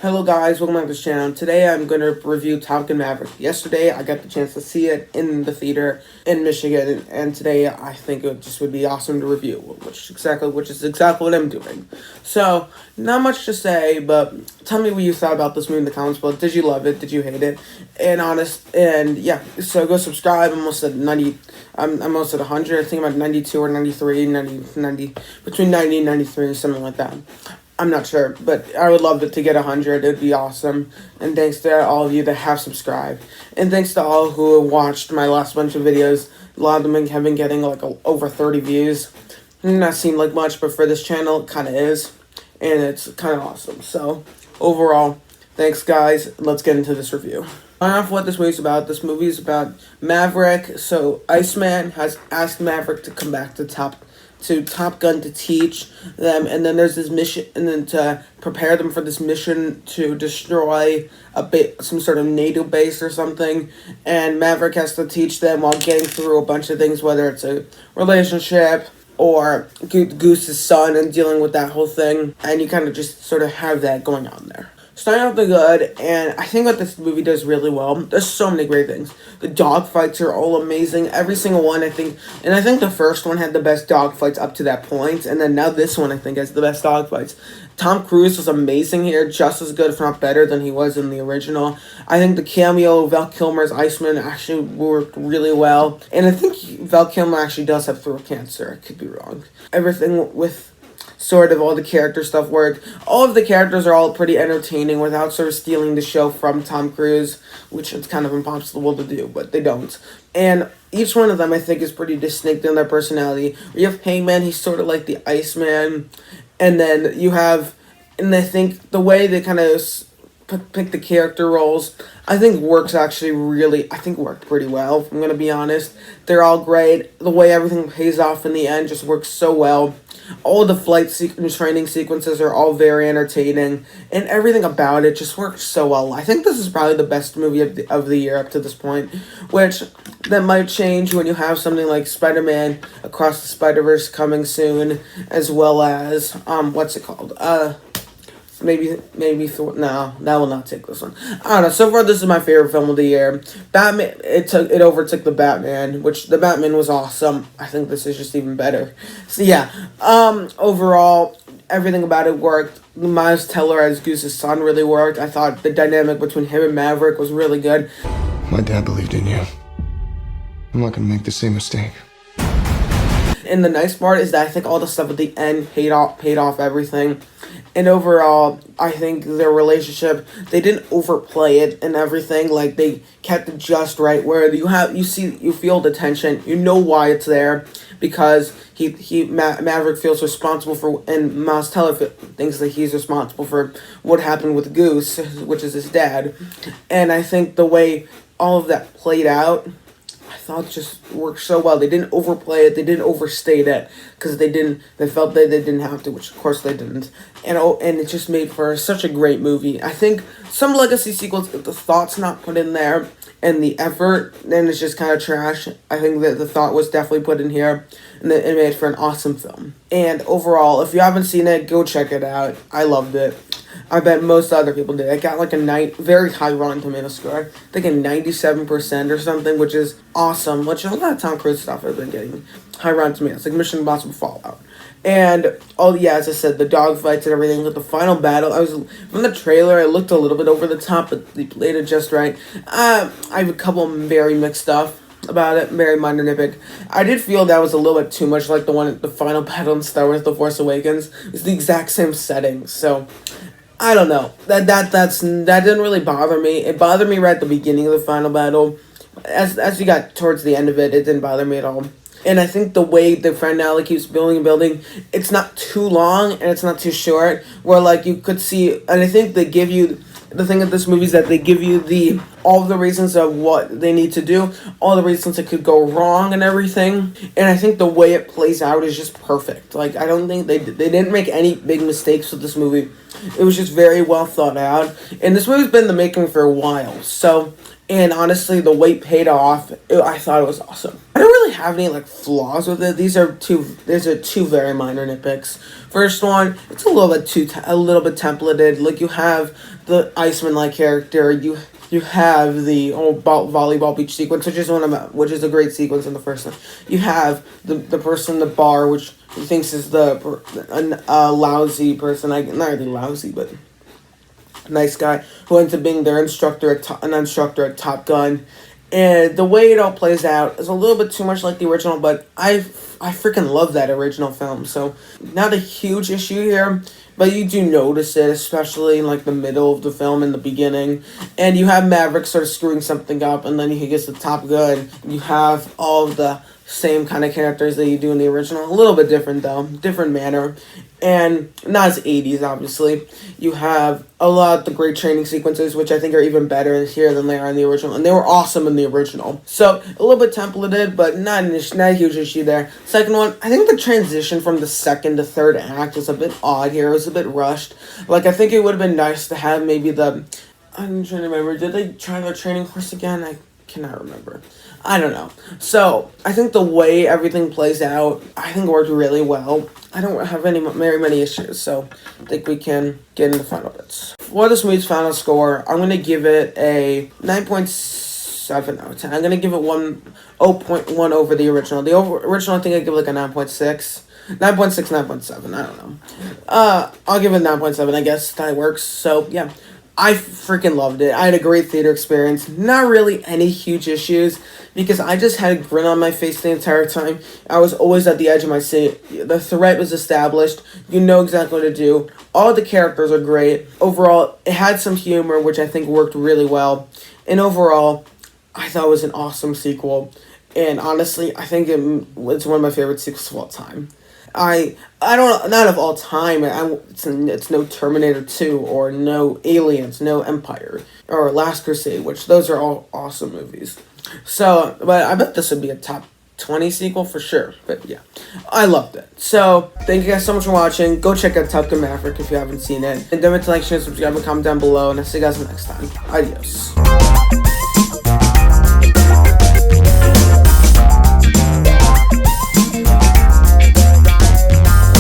Hello guys, welcome back to this channel. Today I'm going to review Gun Maverick. Yesterday I got the chance to see it in the theater in Michigan, and today I think it just would be awesome to review, which is exactly what I'm doing. So, not much to say, but tell me what you thought about this movie in the comments below. Did you love it? Did you hate it? And yeah, so go subscribe. I'm almost at 90, I'm almost at 100, I think I'm at 92 or 93, 90, between 90 and 93, something like that. I'm not sure, but I would love it to get 100. It'd be awesome. And thanks to all of you that have subscribed. And thanks to all who watched my last bunch of videos. A lot of them have been getting like over 30 views. Not seem like much, but for this channel, it kind of is. And it's kind of awesome. So, overall, thanks guys. Let's get into this review. Starting off what this movie's about. This movie's about Maverick. So, Iceman has asked Maverick to come back to Top Gun to teach them, and then there's this mission, and then to prepare them for this mission to destroy some sort of NATO base or something, and Maverick has to teach them while getting through a bunch of things, whether it's a relationship or Goose's son and dealing with that whole thing, and you kind of just sort of have that going on there. Starting off the good, and I think what this movie does really well, there's so many great things. The dog fights are all amazing, every single one, I think the first one had the best dog fights up to that point, and then now this one, I think, has the best dog fights. Tom Cruise was amazing here, just as good, if not better, than he was in the original. I think the cameo of Val Kilmer's Iceman actually worked really well, and I think Val Kilmer actually does have throat cancer, I could be wrong. Everything with sort of all the character stuff work. All of the characters are all pretty entertaining without sort of stealing the show from Tom Cruise, which is kind of impossible to do, but they don't. And each one of them, I think, is pretty distinct in their personality. You have Hangman, he's sort of like the Iceman, and then you have, and I think the way they kind of pick the character roles, I think worked pretty well, if I'm going to be honest. They're all great. The way everything pays off in the end just works so well. All the training sequences are all very entertaining, and everything about it just works so well. I think this is probably the best movie of the year up to this point, which that might change when you have something like Spider-Man Across the Spider-Verse coming soon, as well as, what's it called? Maybe Thor. No, that will not take this one. I don't know. So far, this is my favorite film of the year. Batman. It overtook the Batman, which the Batman was awesome. I think this is just even better. So yeah. Overall, everything about it worked. Miles Teller as Goose's son really worked. I thought the dynamic between him and Maverick was really good. My dad believed in you. I'm not gonna make the same mistake. And the nice part is that I think all the stuff at the end paid off everything. And overall, I think their relationship, they didn't overplay it and everything. Like, they kept it just right, where you feel the tension, you know why it's there, because Maverick feels responsible for, and Miles Teller thinks that he's responsible for what happened with Goose, which is his dad. And I think the way all of that played out, I thought just worked so well. They didn't overplay it. They didn't overstate it, because they felt that they didn't have to, which of course they didn't. And it just made for such a great movie. I think some legacy sequels, if the thought's not put in there and the effort, then it's just kind of trash. I think that the thought was definitely put in here, and that it made for an awesome film. And overall, if you haven't seen it, go check it out. I loved it. I bet most other people did. It got like a very high Rotten Tomato score. I think a 97% or something, which is awesome. Which a lot of Tom Cruise stuff has been getting high Rotten Tomatoes, like Mission Impossible Fallout. And, as I said, the dog fights and everything, with the final battle, from the trailer, it looked a little bit over the top, but they played it just right. I have a couple very mixed stuff about it, very minor nitpick. I did feel that was a little bit too much like the final battle in Star Wars The Force Awakens. It's the exact same setting, so I don't know. That didn't really bother me. It bothered me right at the beginning of the final battle. As you got towards the end of it, it didn't bother me at all. And I think the way the finale keeps building and building, it's not too long and it's not too short, where like you could see, and I think they give you The thing of this movie is that they give you all of the reasons of what they need to do, all the reasons it could go wrong and everything. And I think the way it plays out is just perfect. Like, I don't think they didn't make any big mistakes with this movie. It was just very well thought out. And this movie's been in the making for a while. So, and honestly, the wait paid off. I thought it was awesome. I don't really have any like flaws with it. These are two very minor nitpicks. First one, it's a little bit templated. Like, you have the Iceman-like character. You have the volleyball beach sequence, which is a great sequence in the first one. You have the person in the bar, which he thinks is a lousy person. Not really lousy, but nice guy, who ends up being their instructor at Top Gun. And the way it all plays out is a little bit too much like the original, but I freaking love that original film. So, not a huge issue here, but you do notice it, especially in like the middle of the film, in the beginning. And you have Maverick sort of screwing something up, and then he gets the Top Gun. You have all of the same kind of characters that you do in the original. A little bit different, though. Different manner. And not as 80s, obviously. You have a lot of the great training sequences, which I think are even better here than they are in the original. And they were awesome in the original. So, a little bit templated, but not a huge issue there. Second one, I think the transition from the second to third act was a bit odd here. It was a bit rushed. Like, I think it would have been nice to have maybe I'm trying to remember. Did they try their training course again? I cannot remember. I don't know. So, I think the way everything plays out, I think worked really well. I don't have very many issues, so I think we can get into the final bits. For this movie's final score, I'm going to give it a 9.7 out of 10. I'm going to give it 0.1 over the original. The original, I think I'd give it like a 9.6. 9.6, 9.7, I don't know. I'll give it 9.7, I guess that works. So, yeah. I freaking loved it. I had a great theater experience. Not really any huge issues, because I just had a grin on my face the entire time. I was always at the edge of my seat. The threat was established. You know exactly what to do. All the characters are great. Overall, it had some humor, which I think worked really well. And overall, I thought it was an awesome sequel. And honestly, I think it's one of my favorite sequels of all time. I don't, not of all time. It's no Terminator 2 or no Aliens, no Empire or Last Crusade, which those are all awesome movies. So, but I bet this would be a top 20 sequel for sure. But yeah, I loved it. So, thank you guys so much for watching. Go check out Gun Maverick if you haven't seen it. And don't forget to like, share, subscribe, and comment down below. And I'll see you guys next time. Adios.